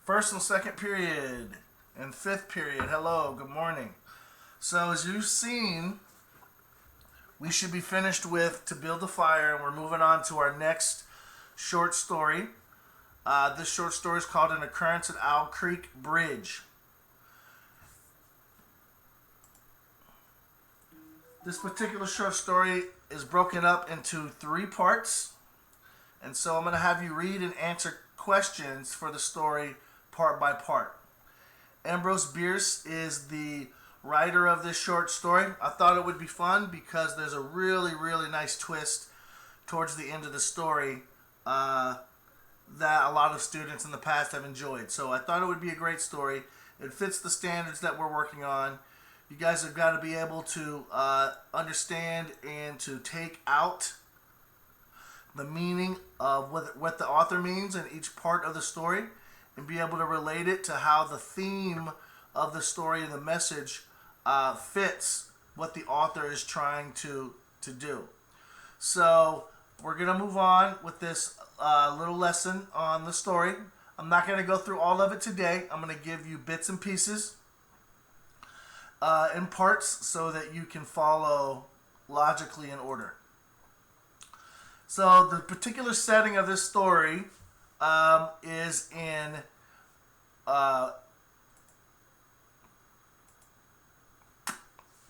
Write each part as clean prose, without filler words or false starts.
First and second period and fifth period. Hello, good morning. So as you've seen, we should be finished with To Build a Fire, and we're moving on to our next short story. This short story is called An Occurrence at Owl Creek Bridge. This particular short story is broken up into 3 parts, and so I'm going to have you read and answer questions for the story part by part. Ambrose Bierce is the writer of this short story. I thought it would be fun because there's a really, really nice twist towards the end of the story that a lot of students in the past have enjoyed. So I thought it would be a great story. It fits the standards that we're working on. You guys have got to be able to understand and to take out the meaning of what the author means in each part of the story and be able to relate it to how the theme of the story and the message fits what the author is trying to do. So we're going to move on with this little lesson on the story. I'm not going to go through all of it today. I'm going to give you bits and pieces in parts so that you can follow logically in order. So the particular setting of this story is in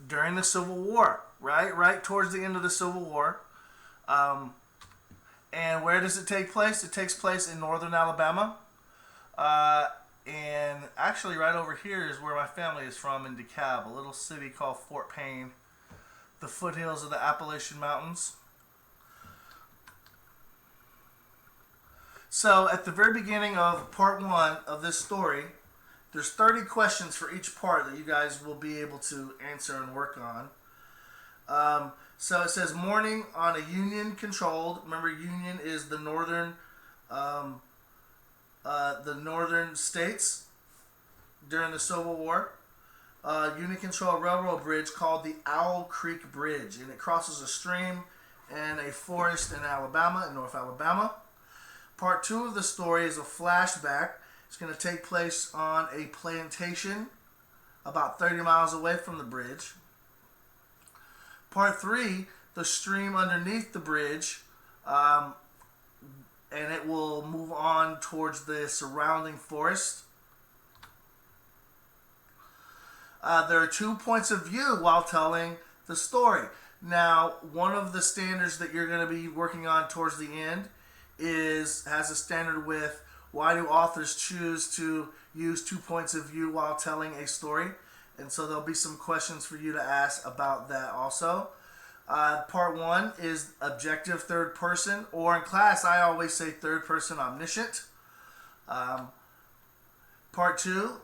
during the Civil War, right towards the end of the Civil War. And where does it take place? It takes place in northern Alabama. And actually right over here is where my family is from, in DeKalb, a little city called Fort Payne, the foothills of the Appalachian Mountains. So at the very beginning of part 1 of this story, there's 30 questions for each part that you guys will be able to answer and work on. So it says, morning on a Union-controlled, remember Union is the northern states during the Civil War. Union-controlled railroad bridge called the Owl Creek Bridge, and it crosses a stream and a forest in Alabama, in North Alabama. Part 2 of the story is a flashback. It's going to take place on a plantation about 30 miles away from the bridge. Part 3, the stream underneath the bridge, and it will move on towards the surrounding forest. There are 2 points of view while telling the story. Now, one of the standards that you're going to be working on towards the end has a standard with why do authors choose to use 2 points of view while telling a story. And so there'll be some questions for you to ask about that also. Part 1 is objective third person, or in class I always say third person omniscient. Part 2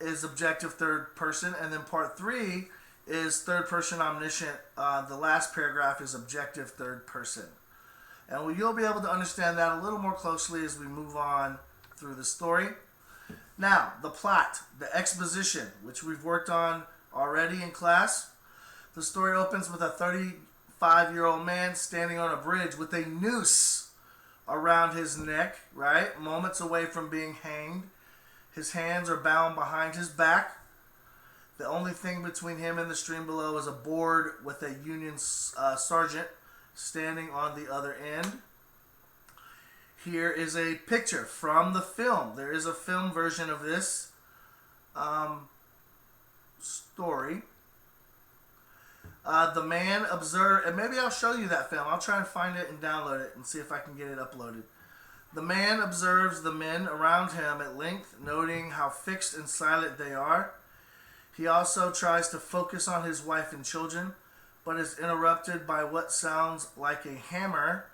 is objective third person, and then part 3 is third person omniscient. The last paragraph is objective third person. And you'll be able to understand that a little more closely as we move on through the story. Now, the plot, the exposition, which we've worked on already in class. The story opens with a 35-year-old man standing on a bridge with a noose around his neck, right? Moments away from being hanged. His hands are bound behind his back. The only thing between him and the stream below is a board with a Union sergeant standing on the other end. Here is a picture from the film. There is a film version of this story. The man observed, and maybe I'll show you that film. I'll try and find it and download it and see if I can get it uploaded. The man observes the men around him at length, noting how fixed and silent they are. He also tries to focus on his wife and children, but is interrupted by what sounds like a hammer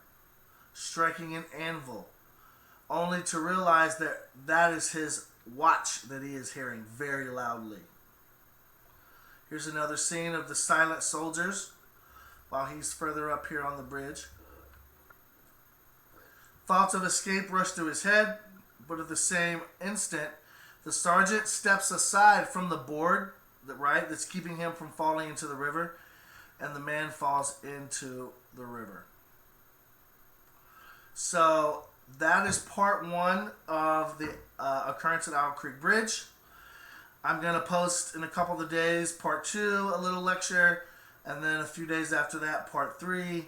striking an anvil, only to realize that that is his watch that he is hearing very loudly. Here's another scene of the silent soldiers while he's further up here on the bridge. Thoughts of escape rush through his head, but at the same instant, the sergeant steps aside from the board that's keeping him from falling into the river, and the man falls into the river. So that is part one of the occurrence at Owl Creek Bridge. I'm going to post in a couple of days part two, a little lecture, and then a few days after that, part three.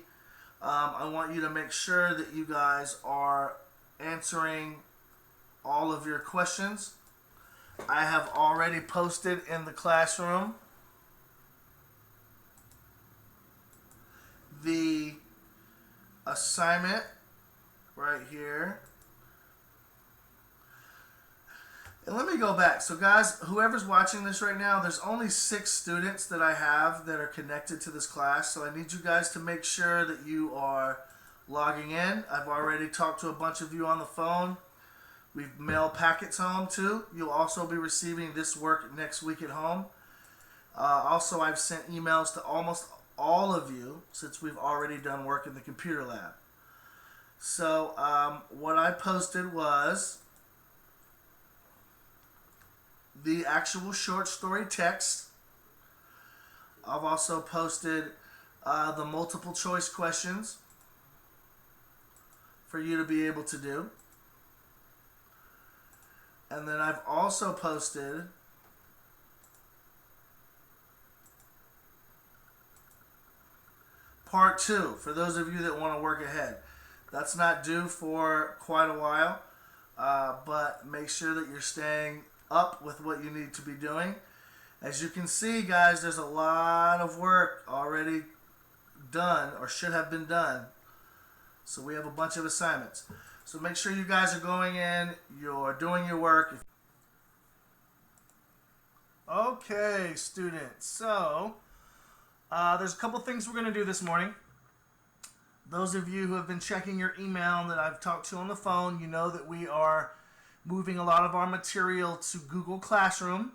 I want you to make sure that you guys are answering all of your questions. I have already posted in the classroom the assignment right here. And let me go back. So guys, whoever's watching this right now, there's only 6 students that I have that are connected to this class. So I need you guys to make sure that you are logging in. I've already talked to a bunch of you on the phone. We've mailed packets home too. You'll also be receiving this work next week at home. Also, I've sent emails to almost all of you since we've already done work in the computer lab. So what I posted was the actual short story text. I've also posted the multiple choice questions for you to be able to do. And then I've also posted part two for those of you that want to work ahead. That's not due for quite a while, but make sure that you're staying up with what you need to be doing. As you can see, guys, there's a lot of work already done or should have been done. So we have a bunch of assignments. So make sure you guys are going in, you're doing your work. Okay, students. So there's a couple things we're going to do this morning. Those of you who have been checking your email that I've talked to on the phone, you know that we are moving a lot of our material to Google Classroom.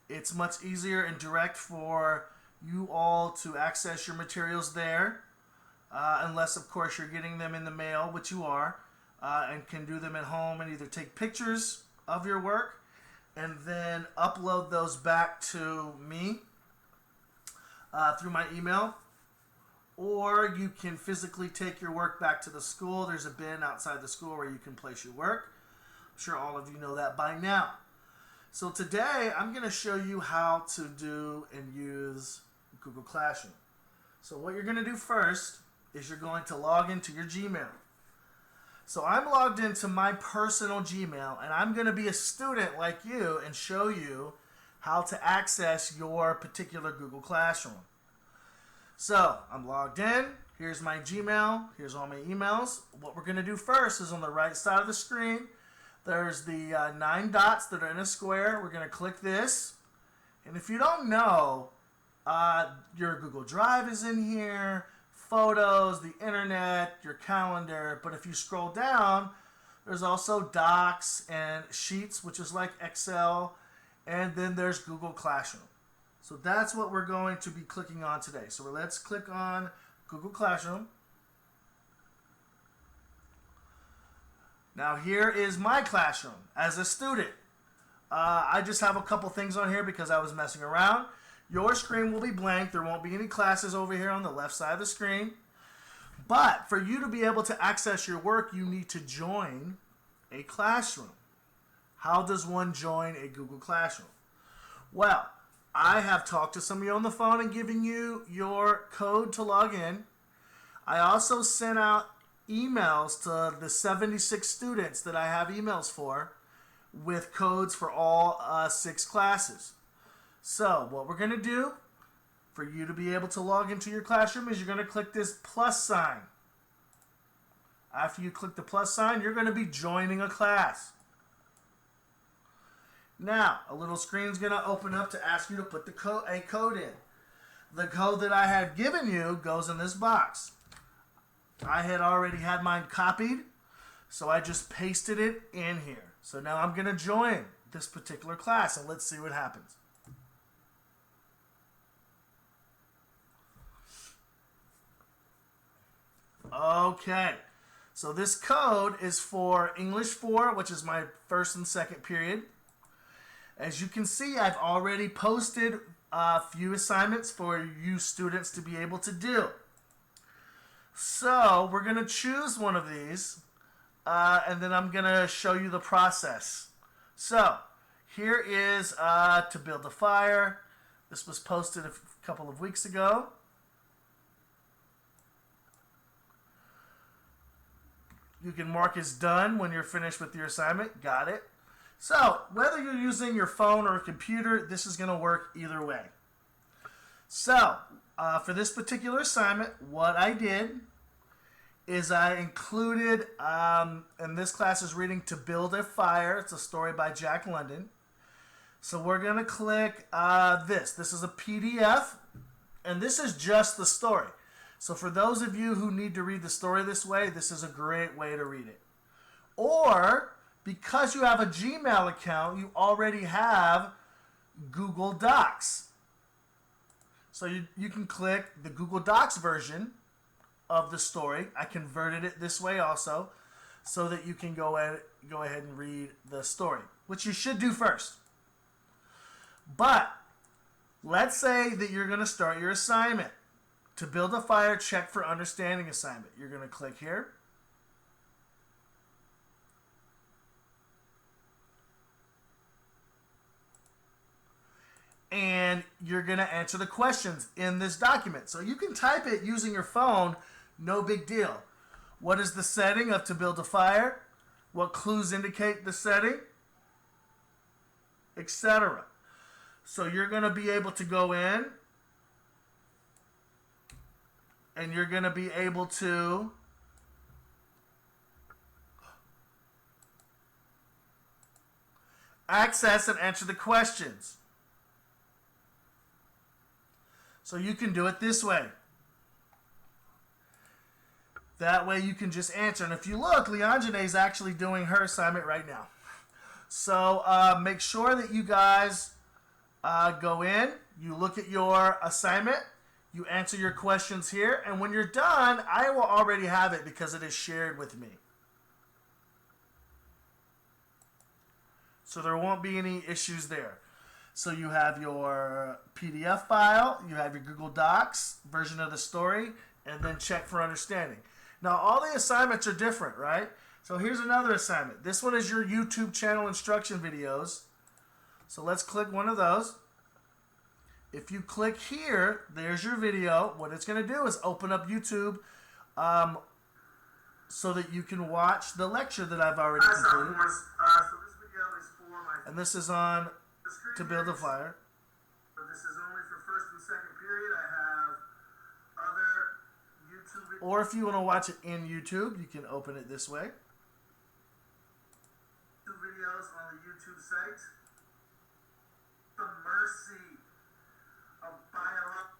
It's much easier and direct for you all to access your materials there, unless of course you're getting them in the mail, which you are, and can do them at home and either take pictures of your work and then upload those back to me through my email, or you can physically take your work back to the school. There's a bin outside the school where you can place your work. I'm sure all of you know that by now. So today I'm going to show you how to do and use Google Classroom. So what you're going to do first is you're going to log into your Gmail. So I'm logged into my personal Gmail, and I'm going to be a student like you and show you how to access your particular Google Classroom. So I'm logged in. Here's my Gmail. Here's all my emails. What we're going to do first is on the right side of the screen, there's the 9 dots that are in a square. We're going to click this. And if you don't know, your Google Drive is in here, photos, the internet, your calendar. But if you scroll down, there's also Docs and Sheets, which is like Excel. And then there's Google Classroom. So that's what we're going to be clicking on today. So let's click on Google Classroom. Now here is my classroom as a student. I just have a couple things on here because I was messing around. Your screen will be blank. There won't be any classes over here on the left side of the screen. But for you to be able to access your work, you need to join a classroom. How does one join a Google Classroom? Well, I have talked to some of you on the phone and given you your code to log in. I also sent out emails to the 76 students that I have emails for with codes for all 6 classes. So what we're going to do for you to be able to log into your classroom is you're going to click this plus sign. After you click the plus sign, you're going to be joining a class. Now, a little screen is going to open up to ask you to put a code in. The code that I had given you goes in this box. I had already had mine copied, so I just pasted it in here. So now I'm going to join this particular class, and let's see what happens. Okay, so this code is for English 4, which is my first and second period. As you can see, I've already posted a few assignments for you students to be able to do. So we're going to choose one of these. and then I'm going to show you the process. So here is to build a fire. This was posted a couple of weeks ago. You can mark as done when you're finished with your assignment. Got it. So whether you're using your phone or a computer, this is going to work either way. So for this particular assignment, what I did is I included, and this class is reading To Build a Fire. It's a story by Jack London. So we're going to click this. This is a PDF, and this is just the story. So for those of you who need to read the story this way, this is a great way to read it. Or, because you have a Gmail account, you already have Google Docs. So you can click the Google Docs version of the story. I converted it this way also, so that you can go ahead and read the story, which you should do first. But let's say that you're going to start your assignment. To build a fire, check for understanding assignment. You're going to click here. And you're going to answer the questions in this document. So you can type it using your phone, no big deal. What is the setting of To Build a Fire? What clues indicate the setting? Etc. So you're going to be able to go in and you're going to be able to access and answer the questions. So you can do it this way. That way you can just answer. And if you look, Leonjane is actually doing her assignment right now. So make sure that you guys go in, you look at your assignment, you answer your questions here, and when you're done, I will already have it because it is shared with me. So there won't be any issues there. So you have your PDF file, you have your Google Docs version of the story, and then check for understanding. Now all the assignments are different, right? So here's another assignment. This one is your YouTube channel instruction videos. So let's click one of those. If you click here, there's your video. What it's going to do is open up YouTube so that you can watch the lecture that I've already completed. And this is on To Build a Fire. But this is only for first and second period. I have other YouTube videos. Or if you want to watch it in YouTube, you can open it this way. Videos on the YouTube site. The mercy of biology.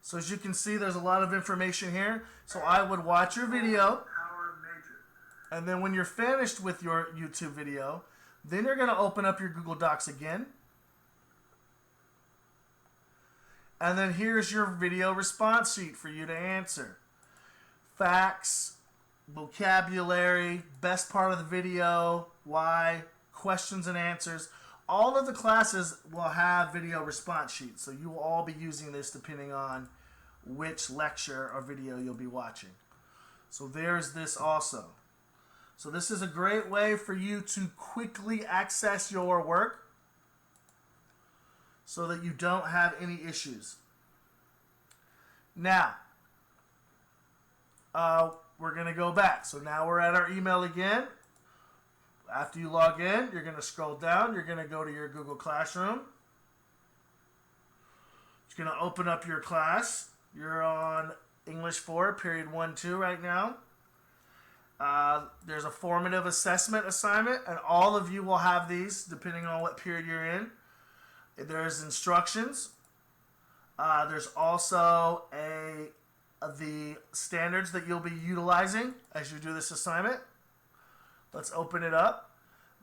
So as you can see, there's a lot of information here. So I would watch your video. Power of nature. And then when you're finished with your YouTube video, then you're going to open up your Google Docs again. And then here's your video response sheet for you to answer. Facts, vocabulary, best part of the video, why, questions and answers. All of the classes will have video response sheets, so you will all be using this depending on which lecture or video you'll be watching. So there's this also. So this is a great way for you to quickly access your work so that you don't have any issues. Now, we're going to go back. So now we're at our email again. After you log in, you're going to scroll down. You're going to go to your Google Classroom. It's going to open up your class. You're on English 4, period 1-2 right now. There's a formative assessment assignment, and all of you will have these depending on what period you're in. There's instructions. There's also the standards that you'll be utilizing as you do this assignment. Let's open it up.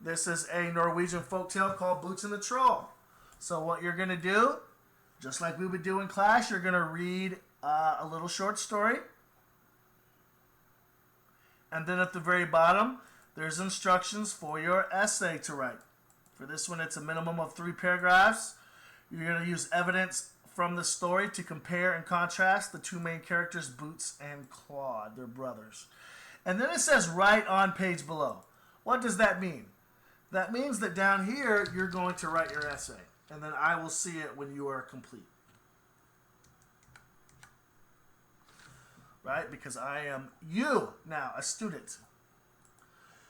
This is a Norwegian folktale called Boots and the Troll. So what you're going to do, just like we would do in class, you're going to read a little short story. And then at the very bottom, there's instructions for your essay to write. For this one, it's a minimum of 3 paragraphs. You're going to use evidence from the story to compare and contrast the two main characters, Boots and Claude, their brothers. And then it says write on page below. What does that mean? That means that down here, you're going to write your essay. And then I will see it when you are complete. Right? Because I am you now, a student.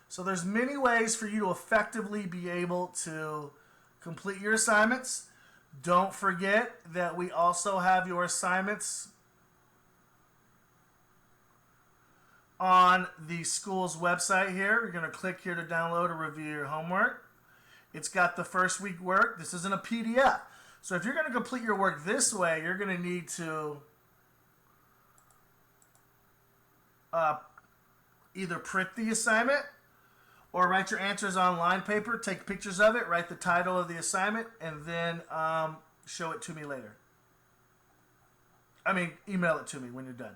So there's many ways for you to effectively be able to complete your assignments. Don't forget that we also have your assignments on the school's website here. You're going to click here to download or review your homework. It's got the first week work. This isn't a PDF. So if you're going to complete your work this way, you're going to need to either print the assignment or write your answers on line paper, take pictures of it, write the title of the assignment, and then show it to me later. Email it to me when you're done.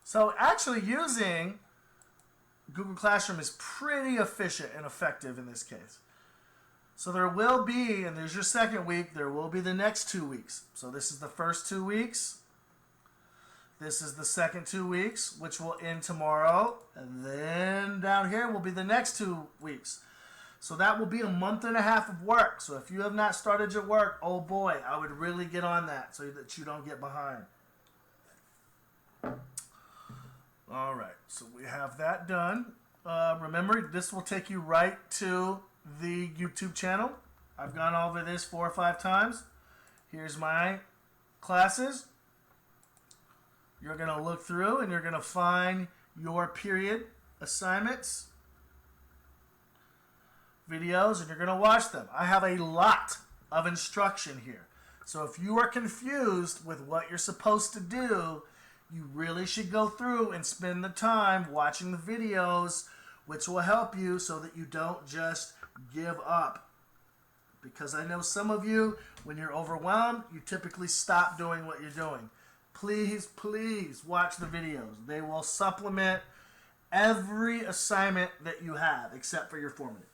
So actually using Google Classroom is pretty efficient and effective in this case. So there will be, and there's your second week, there will be the next 2 weeks. So this is the first 2 weeks. This is the second 2 weeks, which will end tomorrow. And then down here will be the next 2 weeks. So that will be a month and a half of work. So if you have not started your work, oh boy, I would really get on that so that you don't get behind. All right, so we have that done. Remember, this will take you right to the YouTube channel. I've gone over this 4 or 5 times. Here's my classes. You're going to look through and you're going to find your period assignments, videos, and you're going to watch them. I have a lot of instruction here. So if you are confused with what you're supposed to do, you really should go through and spend the time watching the videos, which will help you so that you don't just give up. Because I know some of you, when you're overwhelmed, you typically stop doing what you're doing. Please, please watch the videos. They will supplement every assignment that you have, except for your formative.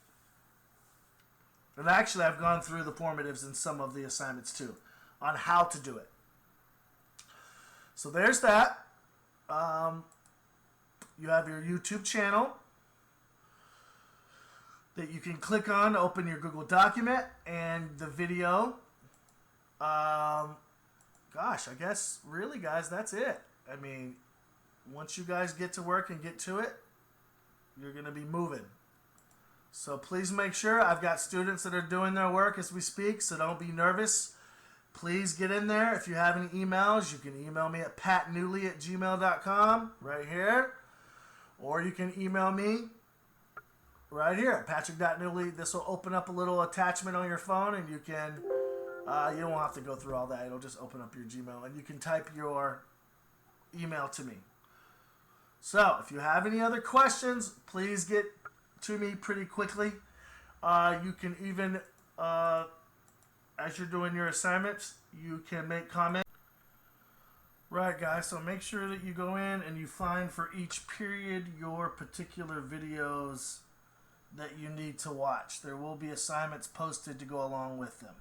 And actually, I've gone through the formatives in some of the assignments too, on how to do it. So there's that. You have your YouTube channel that you can click on to open your Google document and the video. Gosh, I guess really, guys, that's it. Once you guys get to work and get to it, you're going to be moving. So please make sure, I've got students that are doing their work as we speak, so don't be nervous. Please get in there. If you have any emails, you can email me at patnewley@gmail.com right here. Or you can email me right here at patrick.newley. This will open up a little attachment on your phone, and you can, you don't have to go through all that. It'll just open up your Gmail, and you can type your email to me. So if you have any other questions, please get to me pretty quickly. You can even, as you're doing your assignments, you can make comments. Right, guys, so make sure that you go in and you find for each period your particular videos that you need to watch. There will be assignments posted to go along with them.